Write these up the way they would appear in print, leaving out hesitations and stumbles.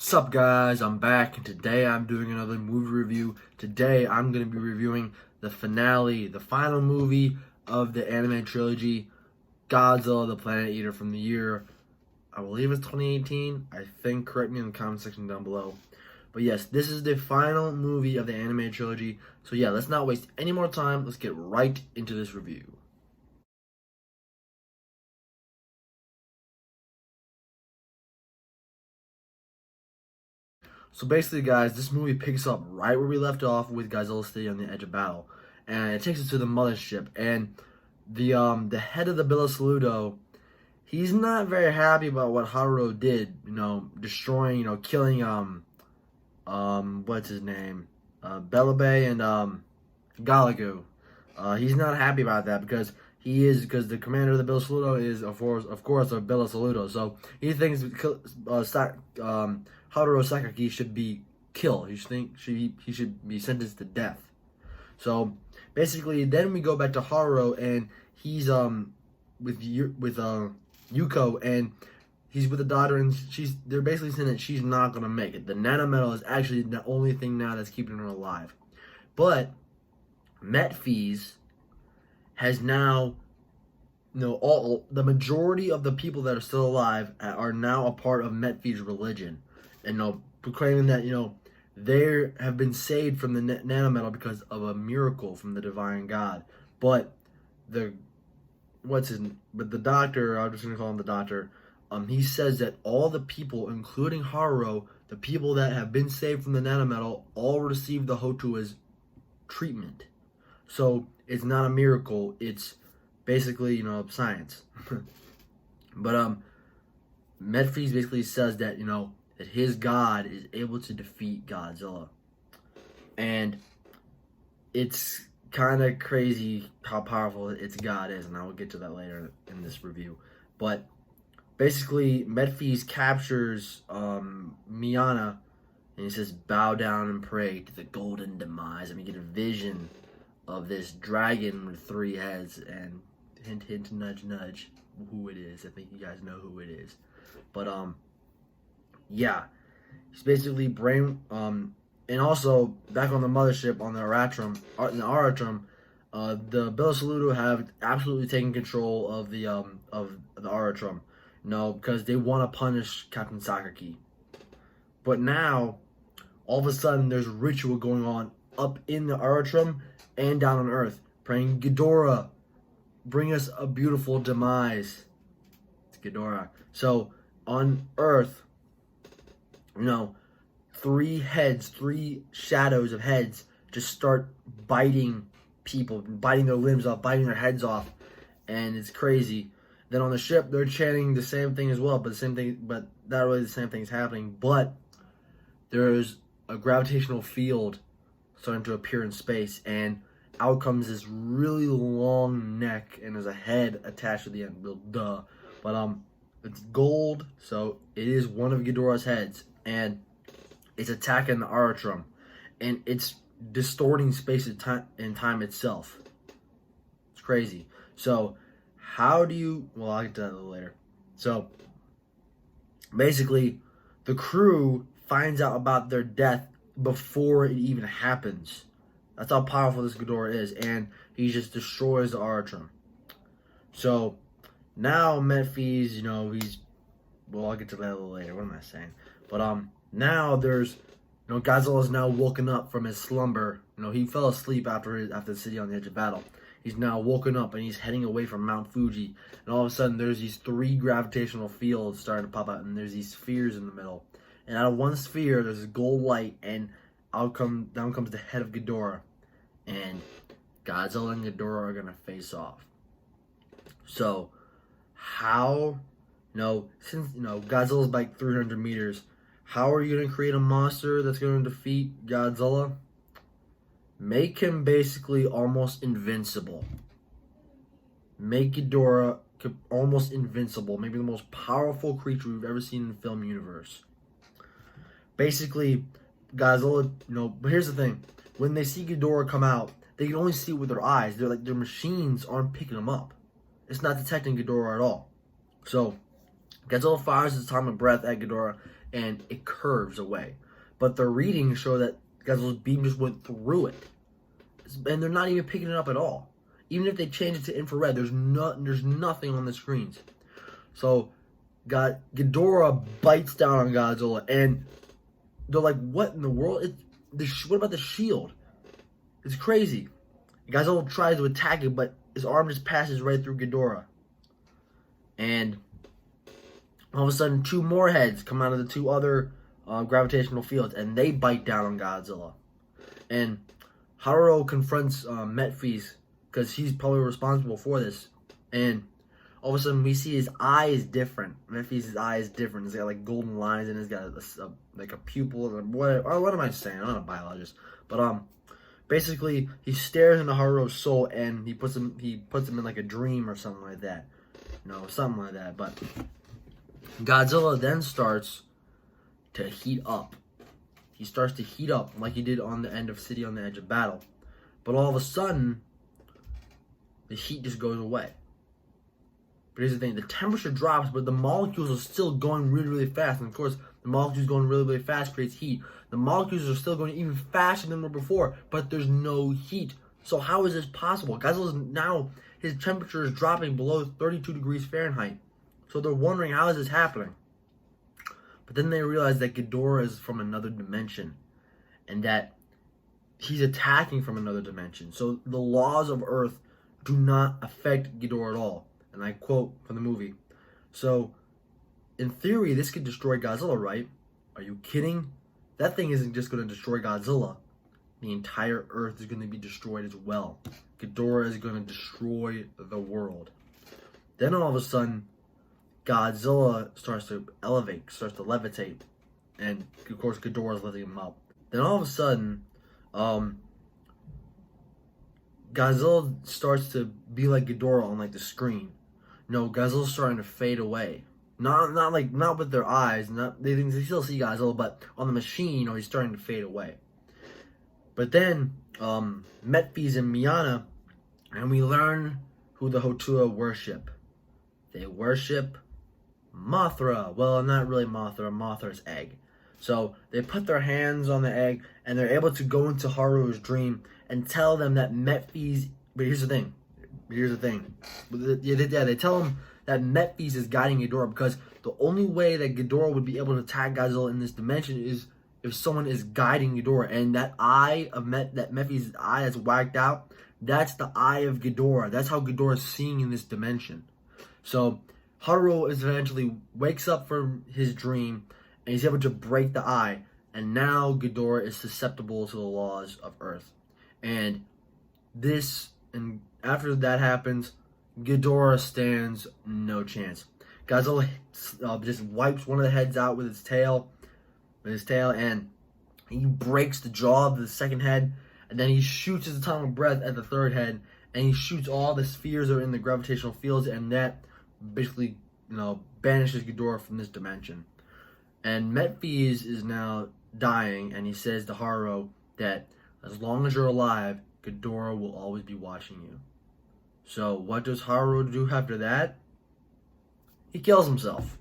Sup guys, I'm back and today I'm doing another movie review. Today I'm going to be reviewing the finale, the final movie of the anime trilogy, Godzilla the Planet Eater from the year, I believe it's 2018. I think, correct me in the comment section down below. But yes, this is the final movie of the anime trilogy. So yeah, let's not waste any more time. Let's get right into this review. So basically, guys, this movie picks up right where we left off with Godzilla City on the edge of battle, and it takes us to the mothership. And the head of the Bills Saludo, he's not very happy about what Haruo did. Destroying, killing what's his name, Bellabay and Galagu. He's not happy about that because the commander of the Bills Saludo is of course a Bills Saludo. So he thinks Haruo Sakaki should be killed. He should be sentenced to death. So basically, then we go back to Haruo, and he's with Yuko, and he's with the daughter, and they're basically saying that she's not gonna make it. The nanometal is actually the only thing now that's keeping her alive. But Metphys has now, the majority of the people that are still alive are now a part of Metphys' religion, and proclaiming that they have been saved from the nanometal because of a miracle from the divine God. But the doctor, I'm just gonna call him the doctor. He says that all the people, including Haruo, the people that have been saved from the nanometal, all received the Hotu as treatment. So it's not a miracle. It's basically science. But Metphys basically says that that his God is able to defeat Godzilla. And it's kind of crazy how powerful its God is, and I will get to that later in this review. But basically, Metphys captures Miana, and he says, "Bow down and pray to the golden demise." And we get a vision of this dragon with 3 heads, and hint, hint, nudge, nudge, who it is. I think you guys know who it is. But yeah, he's basically and also back on the mothership on the Aratrum, the Bills Saludo have absolutely taken control of the Aratrum, because they want to punish Captain Sakaki. But now, all of a sudden, there's a ritual going on up in the Aratrum and down on Earth, praying, "Ghidorah, bring us a beautiful demise." It's Ghidorah. So on Earth, 3 shadows of heads just start biting people, biting their limbs off, biting their heads off, and it's crazy. Then on the ship, they're chanting the same thing as well, but not really the same thing is happening. But there's a gravitational field starting to appear in space, and out comes this really long neck, and there's a head attached to the end. Well, duh. But it's gold, so it is one of Ghidorah's heads, and it's attacking the Aratrum, and it's distorting space and time itself. It's crazy. So how do you? Well, I'll get to that a little later. So basically, the crew finds out about their death before it even happens. That's how powerful this Ghidorah is, and he just destroys the Aratrum. So now Metphys, I'll get to that a little later. What am I saying? But now there's, Godzilla is now woken up from his slumber. He fell asleep after the city on the edge of battle. He's now woken up, and he's heading away from Mount Fuji. And all of a sudden, there's these 3 gravitational fields starting to pop out, and there's these spheres in the middle. And out of one sphere, there's a gold light, and down comes the head of Ghidorah. And Godzilla and Ghidorah are going to face off. So, how, since, Godzilla's like 300 meters, how are you going to create a monster that's going to defeat Godzilla? Make him basically almost invincible. Make Ghidorah almost invincible. Maybe the most powerful creature we've ever seen in the film universe. Basically, Godzilla, but here's the thing. When they see Ghidorah come out, they can only see it with their eyes. Their machines aren't picking them up. It's not detecting Ghidorah at all. So Godzilla fires his atomic breath at Ghidorah, and it curves away. But the readings show that Godzilla's beam just went through it, and they're not even picking it up at all. Even if they change it to infrared, there's nothing on the screens. So, Ghidorah bites down on Godzilla, and they're like, "What in the world? What about the shield? It's crazy." Godzilla tries to attack it, but his arm just passes right through Ghidorah. And all of a sudden, two more heads come out of the two other gravitational fields, and they bite down on Godzilla. And Haruo confronts Metphis, because he's probably responsible for this. And all of a sudden, we see his eye is different. Metphis' eye is different. It's got like golden lines, and it's got like a pupil. What am I saying? I'm not a biologist, but basically, he stares into Haruo's soul, and he puts him in like a dream or something like that. Something like that. But Godzilla then starts to heat up. He starts to heat up like he did on the end of City on the Edge of Battle. But all of a sudden, the heat just goes away. But here's the thing, the temperature drops, but the molecules are still going really, really fast. And of course, the molecules going really, really fast creates heat. The molecules are still going even faster than they were before, but there's no heat. So how is this possible? Godzilla's now, his temperature is dropping below 32 degrees Fahrenheit. So they're wondering, how is this happening? But then they realize that Ghidorah is from another dimension, and that he's attacking from another dimension. So the laws of Earth do not affect Ghidorah at all. And I quote from the movie. So, in theory, this could destroy Godzilla, right? Are you kidding? That thing isn't just going to destroy Godzilla. The entire Earth is going to be destroyed as well. Ghidorah is going to destroy the world. Then all of a sudden, Godzilla starts to elevate, starts to levitate. And, of course, Ghidorah is lifting him up. Then all of a sudden, Godzilla starts to be like Ghidorah on like the screen. Godzilla's starting to fade away. Not with their eyes. They still see Godzilla, but on the machine, he's starting to fade away. But then, Metphis and Miyana, and we learn who the Hotua worship. They worship Mothra. Well, not really Mothra. Mothra's egg. So they put their hands on the egg, and they're able to go into Haruo's dream and tell them that Metphis. But here's the thing. They tell him that Metphis is guiding Ghidorah, because the only way that Ghidorah would be able to attack Godzilla in this dimension is if someone is guiding Ghidorah. And that eye of that Metphis' eye that's whacked out, that's the eye of Ghidorah. That's how Ghidorah is seeing in this dimension. So Haruo eventually wakes up from his dream, and he's able to break the eye. And now Ghidorah is susceptible to the laws of Earth. And after that happens, Ghidorah stands no chance. Godzilla just wipes one of the heads out with his tail, and he breaks the jaw of the second head, and then he shoots his atomic breath at the third head, and he shoots all the spheres that are in the gravitational fields, and that basically, banishes Ghidorah from this dimension. And Metphis is now dying, and he says to Haruo that as long as you're alive, Ghidorah will always be watching you. So what does Haruo do after that? He kills himself.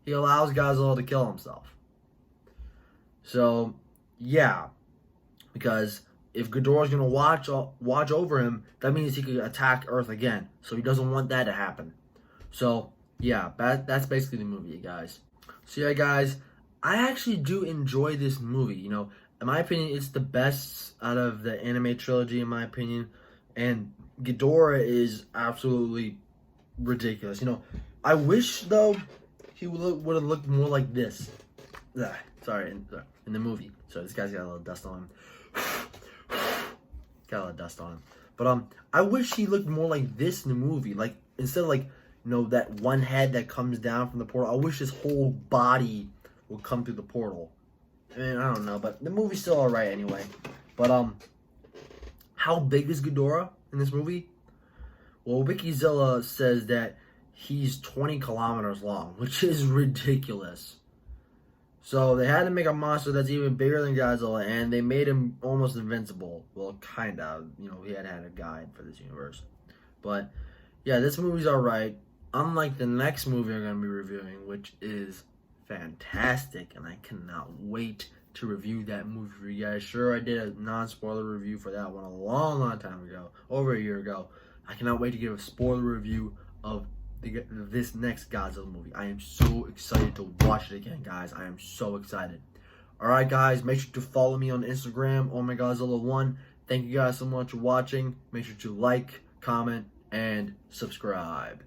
He allows Godzilla to kill himself. So, yeah. Because if Ghidorah's going to watch over him, that means he could attack Earth again. So he doesn't want that to happen. So, yeah, that's basically the movie, guys. So, yeah, guys, I actually do enjoy this movie. In my opinion, it's the best out of the anime trilogy, in my opinion. And Ghidorah is absolutely ridiculous. I wish, though, he would have looked more like this. Sorry, in the movie. So this guy's got a little dust on him. But I wish he looked more like this in the movie. Like, instead of that one head that comes down from the portal, I wish his whole body would come through the portal. I mean, I don't know, but the movie's still alright anyway. But how big is Ghidorah in this movie? Well, Wikizilla says that he's 20 kilometers long, which is ridiculous. So they had to make a monster that's even bigger than Godzilla, and they made him almost invincible. Well, kind of. He had a guide for this universe. But, yeah, this movie's alright. Unlike the next movie I'm going to be reviewing, which is fantastic, and I cannot wait to review that movie for you guys. Sure, I did a non-spoiler review for that one a long time ago, over a year ago. I cannot wait to give a spoiler review of this next Godzilla movie. I am so excited to watch it again, guys. I am so excited. Alright, guys, make sure to follow me on Instagram, OhMyGodzilla1. Thank you guys so much for watching. Make sure to like, comment, and subscribe.